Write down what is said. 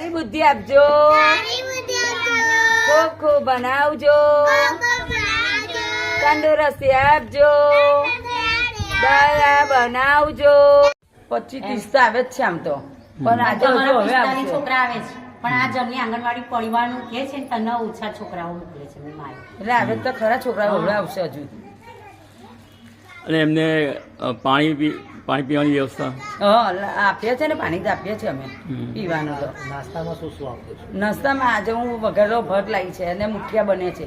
સારી બુદ્ધિ આપજો, ખૂબ ખૂબ બનાવજો, તંદુરસ્તી આપજો, દયા બનાવજો. 25-30 તો આવે જ છે આમ તો, પણ આજે હજુ હવે આવશે. છોકરા આવે છે પણ આ જમની આંગણવાડી પરિવારનું કે છે ને તને ઓછા છોકરાઓ મોકલે છે મેં મારી. એટલે આવે તો ખરા છોકરાઓ હવે આવશે હજુ. અને એમને પાણી પીવાની વ્યવસ્થા હા આપીએ છે ને, પાણી તો આપીએ છીએ અમે પીવાનું. તો નાસ્તામાં શું શું આપો છો? નાસ્તામાં આજે હું વઘારેલો ભાત લાવી છે અને મુઠિયા બને છે.